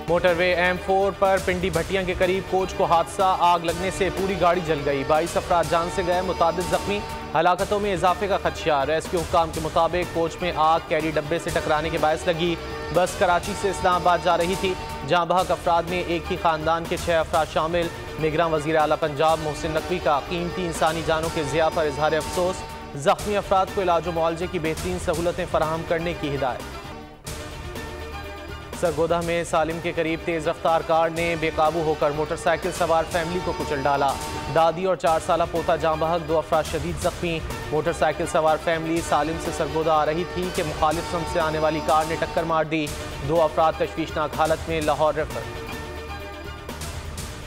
Motorway M4 पर पिंडी भट्टियां के करीब कोच को हादसा, आग लगने से पूरी गाड़ी जल गई। 22 अफराद जान से गए, मुतादिद जख्मी। हलाकतों में इजाफे का खदशा। रेस्क्यू हुक्काम के मुताबिक कोच में आग कैरी डब्बे से टकराने के बायस लगी। बस कराची से इस्लामाबाद जा रही थी। जहां बहक अफराद में एक ही खानदान के 6 अफराद शामिल। निगरान वज़ीर आला पंजाब मोहसिन नकवी का कीमती इंसानी जानों के ज़िया पर इजहार अफसोस। जख्मी अफराद को इलाज व मुआलजे की बेहतरीन सहूलतें फराहम करने की हिदायत। सरगोदा में सालिम के करीब तेज रफ्तार कार ने बेकाबू होकर मोटरसाइकिल सवार फैमिली को कुचल डाला। दादी और 4 साला पोता जाँ बहक, 2 अफराद शदीद जख्मी। मोटरसाइकिल सवार फैमिली सालिम से सरगोदा आ रही थी कि मुखालिफ सम से आने वाली कार ने टक्कर मार दी। 2 अफराद तशवीशनाक हालत में लाहौर रेफर।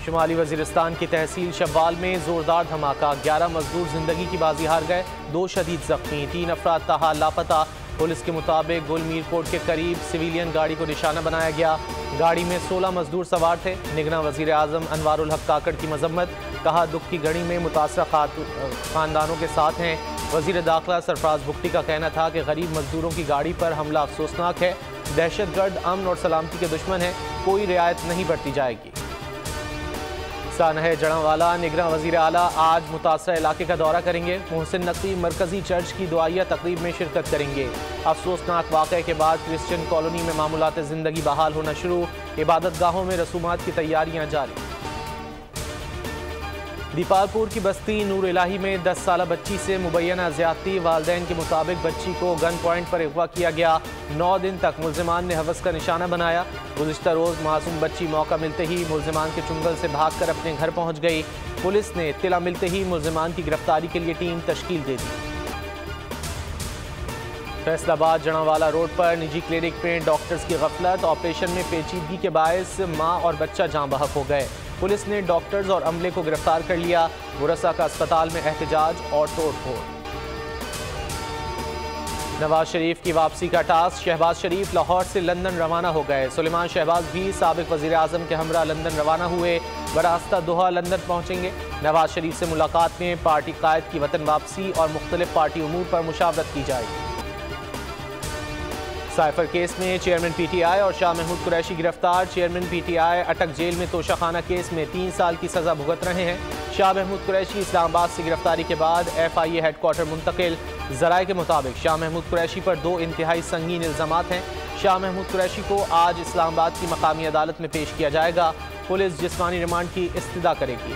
शुमाली वजीरिस्तान की तहसील शब्बाल में जोरदार धमाका, 11 मजदूर जिंदगी की बाजी हार गए, 2 शदीद जख्मी। 3 अफराद ताहाल लापता। पुलिस के मुताबिक गुल मीरकोट के करीब सिविलियन गाड़ी को निशाना बनाया गया। गाड़ी में 16 मजदूर सवार थे। निगरान वजीर आजम अनवारुल हक काकड़ की मजम्मत, कहा दुख की घड़ी में मुतासरा खानदानों के साथ हैं। वजीर दाखिला सरफराज भुट्टी का कहना था कि गरीब मजदूरों की गाड़ी पर हमला अफसोसनाक है। दहशतगर्द अमन और सलामती के दुश्मन हैं, कोई रियायत नहीं बरती जाएगी। सानह जड़ावाला निगरान वज़ीर आला आज मुतासरा इलाके का दौरा करेंगे। मोहसिन नकवी मरकजी चर्च की दुआया तकरीब में शिरकत करेंगे। अफसोसनाक वाक़े के बाद क्रिश्चियन कॉलोनी में मामूलात ज़िंदगी बहाल होना शुरू। इबादत गाहों में रसूमात की तैयारियां जारी। दीपालपुर की बस्ती नूर इलाही में 10 साला बच्ची से मुबैना ज़्यादती। वालिदैन के मुताबिक बच्ची को गन पॉइंट पर अगवा किया गया। 9 दिन तक मुल्ज़िमान ने हवस का निशाना बनाया। गुज़िश्ता रोज़ मासूम बच्ची मौका मिलते ही मुल्ज़िमान के चुंगल से भागकर अपने घर पहुंच गई। पुलिस ने इत्तला मिलते ही मुल्ज़िमान की गिरफ्तारी के लिए टीम तश्कील दे दी। फैसलाबाद जड़ावाला रोड पर निजी क्लिनिक में डॉक्टर्स की गफलत, ऑपरेशन में पेचीदगी के बायस माँ और बच्चा जाँ बहक हो गए। पुलिस ने डॉक्टर्स और अमले को गिरफ्तार कर लिया। मुरस्सा का अस्पताल में एहतजाज और तोड़ फोड़। नवाज शरीफ की वापसी का टास्क, शहबाज शरीफ लाहौर से लंदन रवाना हो गए। सुलेमान शहबाज भी साबिक वजीर आजम के हमरा लंदन रवाना हुए। बरास्ता दोहा लंदन पहुंचेंगे। नवाज शरीफ से मुलाकात में पार्टी कायद की वतन वापसी और मुख्तलिफ पार्टी उमूर पर मुशावरत की जाएगी। साइफर केस में चेयरमैन PTI और शाह महमूद कुरैशी गिरफ्तार। चेयरमैन PTI अटक जेल में तोशाखाना केस में 3 साल की सजा भुगत रहे हैं। शाह महमूद कुरैशी इस्लामाबाद से गिरफ्तारी के बाद FIA हेडक्वार्टर मुंतकिल। जराये के मुताबिक शाह महमूद कुरैशी पर 2 इंतहाई संगीन इल्जामात हैं। शाह महमूद कुरैशी को आज इस्लामाबाद की मकामी अदालत में पेश किया जाएगा। पुलिस जिस्मानी रिमांड की इस्तदा करेगी।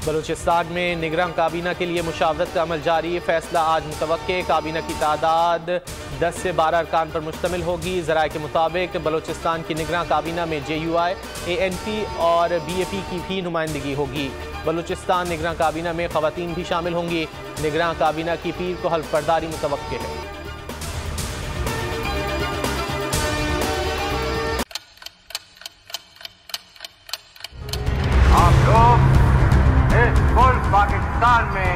बलूचिस्तान में निगरान काबीना के लिए मुशावरत का अमल जारी। फैसला आज मुतवक्के। काबीना की तादाद 10 से 12 अरकान पर मुश्तमिल होगी। ज़राए के मुताबिक बलूचिस्तान की निगरान काबीना में JUI, ANP और BAP की भी नुमाइंदगी होगी। बलूचिस्तान निगरान काबीना में ख़वातीन भी शामिल होंगी। निगरान काबीना की पीर को हल्फ बर्दारी मुतवक्के है। पाकिस्तान में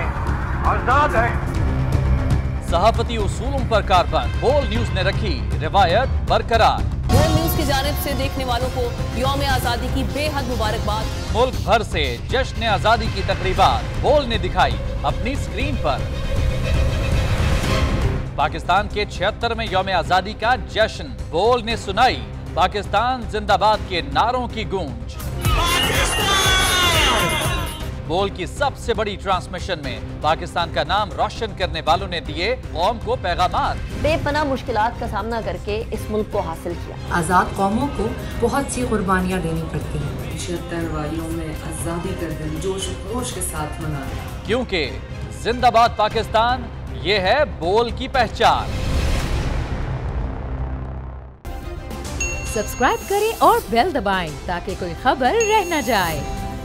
आजाद है। सहाफती उसूलों पर कारबंद। बोल न्यूज ने रखी रिवायत बरकरार। बोल न्यूज की जानिब से देखने वालों को यौम आजादी की बेहद मुबारकबाद। मुल्क भर से जश्न आजादी की तकरीबात बोल ने दिखाई अपनी स्क्रीन पर। पाकिस्तान के 76वें यौम आजादी का जश्न बोल ने सुनाई पाकिस्तान जिंदाबाद के नारों की गूंज। बोल की सबसे बड़ी ट्रांसमिशन में पाकिस्तान का नाम रोशन करने वालों ने दिए कौम को पैगामात। बेपनाह मुश्किलात का सामना करके इस मुल्क को हासिल किया। आज़ाद कौमों को बहुत सी कुर्बानियाँ देनी पड़ती हैं। 76 वालियों में आज़ादी का दिन जोश खरोश के साथ मनाया, क्योंकि जिंदाबाद पाकिस्तान ये है बोल की पहचान। सब्सक्राइब करें और बेल दबाएं ताकि कोई खबर रह न जाए।